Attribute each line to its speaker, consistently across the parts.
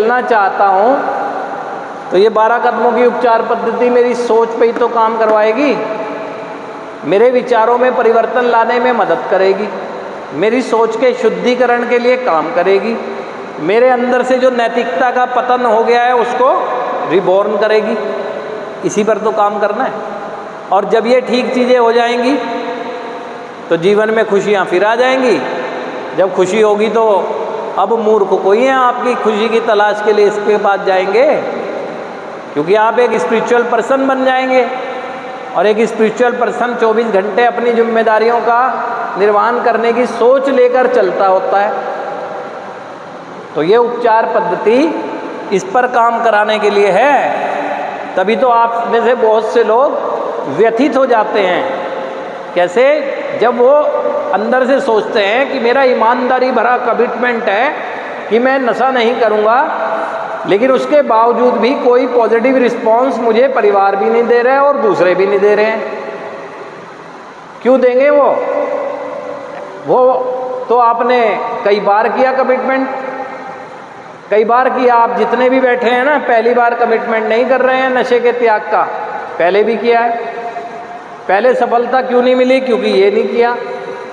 Speaker 1: चलना चाहता हूँ तो ये 12 कदमों की उपचार पद्धति मेरी सोच पे ही तो काम करवाएगी, मेरे विचारों में परिवर्तन लाने में मदद करेगी, मेरी सोच के शुद्धिकरण के लिए काम करेगी, मेरे अंदर से जो नैतिकता का पतन हो गया है उसको रिबॉर्न करेगी। इसी पर तो काम करना है। और जब ये ठीक चीज़ें हो जाएंगी तो जीवन में खुशियाँ फिर आ जाएंगी। जब खुशी होगी तो अब मूर्ख कोई है आपकी खुशी की तलाश के लिए इसके पास जाएंगे, क्योंकि आप एक स्पिरिचुअल पर्सन बन जाएंगे। और एक स्पिरिचुअल पर्सन 24 घंटे अपनी जिम्मेदारियों का निर्वहन करने की सोच लेकर चलता होता है। तो ये उपचार पद्धति इस पर काम कराने के लिए है। तभी तो आप में से बहुत से लोग व्यथित हो जाते हैं। कैसे? जब वो अंदर से सोचते हैं कि मेरा ईमानदारी भरा कमिटमेंट है कि मैं नशा नहीं करूँगा, लेकिन उसके बावजूद भी कोई पॉजिटिव रिस्पांस मुझे परिवार भी नहीं दे रहा है और दूसरे भी नहीं दे रहे हैं। क्यों देंगे वो तो आपने कई बार किया कमिटमेंट, कई बार किया। आप जितने भी बैठे हैं ना, पहली बार कमिटमेंट नहीं कर रहे हैं नशे के त्याग का, पहले भी किया है। पहले सफलता क्यों नहीं मिली? क्योंकि ये नहीं किया।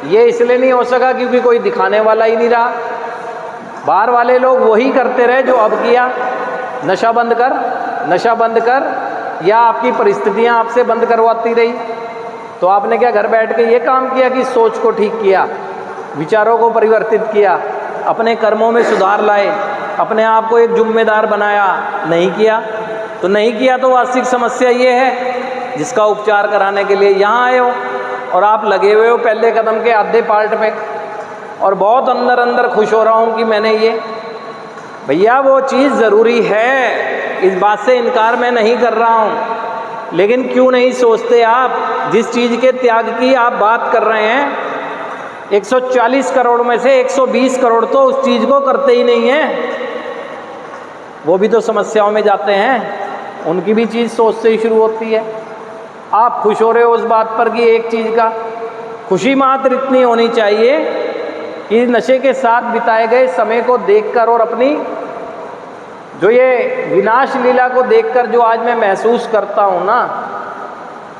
Speaker 1: ये इसलिए नहीं हो सका क्योंकि कोई दिखाने वाला ही नहीं रहा। बाहर वाले लोग वही करते रहे जो अब किया। नशा बंद कर, नशा बंद कर, या आपकी परिस्थितियां आपसे बंद करवाती रही। तो आपने क्या घर बैठ के ये काम किया कि सोच को ठीक किया, विचारों को परिवर्तित किया, अपने कर्मों में सुधार लाए, अपने आप को एक जिम्मेदार बनाया? नहीं किया। तो नहीं किया तो वास्तविक समस्या ये है जिसका उपचार कराने के लिए यहाँ आए हो। और आप लगे हुए हो पहले कदम के आधे पार्ट में, और बहुत अंदर अंदर खुश हो रहा हूँ कि मैंने ये, भैया वो चीज़ ज़रूरी है, इस बात से इनकार मैं नहीं कर रहा हूँ। लेकिन क्यों नहीं सोचते आप, जिस चीज़ के त्याग की आप बात कर रहे हैं, 140 करोड़ में से 120 करोड़ तो उस चीज़ को करते ही नहीं हैं। वो भी तो समस्याओं में जाते हैं, उनकी भी चीज़ सोच से ही शुरू होती है। आप खुश हो रहे हो उस बात पर कि एक चीज़ का खुशी मात्र इतनी होनी चाहिए कि नशे के साथ बिताए गए समय को देखकर और अपनी जो ये विनाश लीला को देखकर जो आज मैं महसूस करता हूँ ना,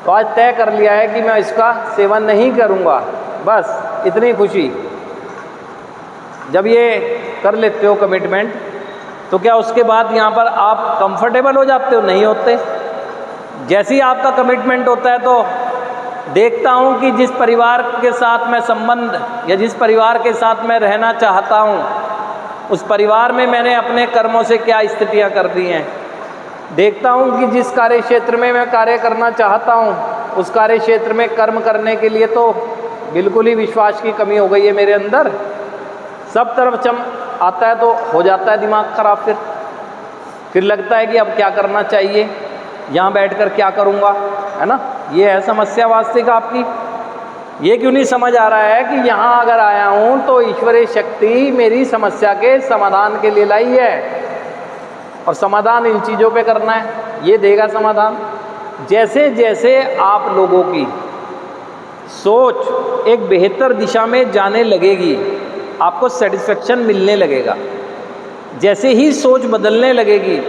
Speaker 1: तो आज तय कर लिया है कि मैं इसका सेवन नहीं करूँगा। बस इतनी खुशी। जब ये कर लेते हो कमिटमेंट, तो क्या उसके बाद यहाँ पर आप कंफर्टेबल हो जाते हो? नहीं होते। जैसे ही आपका कमिटमेंट होता है तो देखता हूँ कि जिस परिवार के साथ मैं संबंध या जिस परिवार के साथ मैं रहना चाहता हूँ, उस परिवार में मैंने अपने कर्मों से क्या स्थितियाँ कर दी हैं। देखता हूँ कि जिस कार्य क्षेत्र में मैं कार्य करना चाहता हूँ, उस कार्य क्षेत्र में कर्म करने के लिए तो बिल्कुल ही विश्वास की कमी हो गई है मेरे अंदर। सब तरफ चम आता है तो हो जाता है दिमाग खराब। फिर लगता है कि अब क्या करना चाहिए, यहाँ बैठकर क्या करूँगा, है ना? ये है समस्या वास्तविक आपकी। ये क्यों नहीं समझ आ रहा है कि यहाँ अगर आया हूँ तो ईश्वरीय शक्ति मेरी समस्या के समाधान के लिए लाई है, और समाधान इन चीज़ों पे करना है, ये देगा समाधान। जैसे जैसे आप लोगों की सोच एक बेहतर दिशा में जाने लगेगी, आपको सेटिस्फेक्शन मिलने लगेगा। जैसे ही सोच बदलने लगेगी,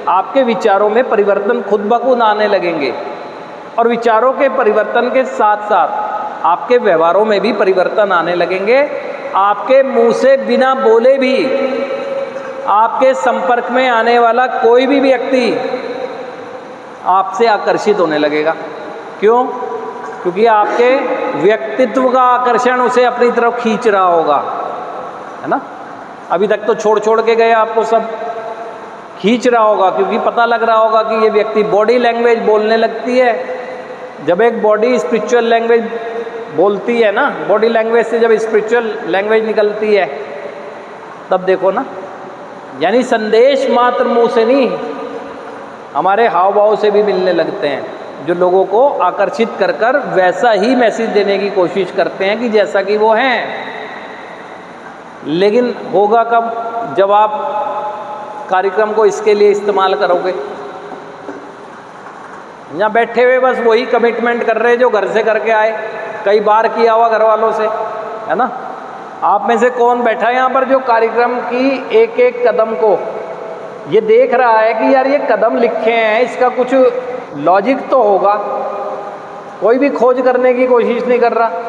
Speaker 1: आपके विचारों में परिवर्तन खुद ब खुद आने लगेंगे, और विचारों के परिवर्तन के साथ साथ आपके व्यवहारों में भी परिवर्तन आने लगेंगे। आपके मुंह से बिना बोले भी आपके संपर्क में आने वाला कोई भी व्यक्ति आपसे आकर्षित होने लगेगा। क्यों? क्योंकि आपके व्यक्तित्व का आकर्षण उसे अपनी तरफ खींच रहा होगा, है ना? अभी तक तो छोड़ छोड़ के गए आपको, सब खींच रहा होगा क्योंकि पता लग रहा होगा कि ये व्यक्ति बॉडी लैंग्वेज बोलने लगती है। जब एक बॉडी स्पिरिचुअल लैंग्वेज बोलती है ना, बॉडी लैंग्वेज से जब स्पिरिचुअल लैंग्वेज निकलती है, तब देखो ना, यानी संदेश मात्र मुंह से नहीं, हमारे हाव भाव से भी मिलने लगते हैं, जो लोगों को आकर्षित कर कर वैसा ही मैसेज देने की कोशिश करते हैं कि जैसा कि वो हैं। लेकिन होगा कब? जब आप कार्यक्रम को इसके लिए इस्तेमाल करोगे। यहाँ बैठे हुए बस वही कमिटमेंट कर रहे जो घर से करके आए, कई बार किया हुआ घर वालों से, है ना? आप में से कौन बैठा है यहाँ पर जो कार्यक्रम की एक एक कदम को ये देख रहा है कि यार ये कदम लिखे हैं, इसका कुछ लॉजिक तो होगा, कोई भी खोज करने की कोशिश नहीं कर रहा।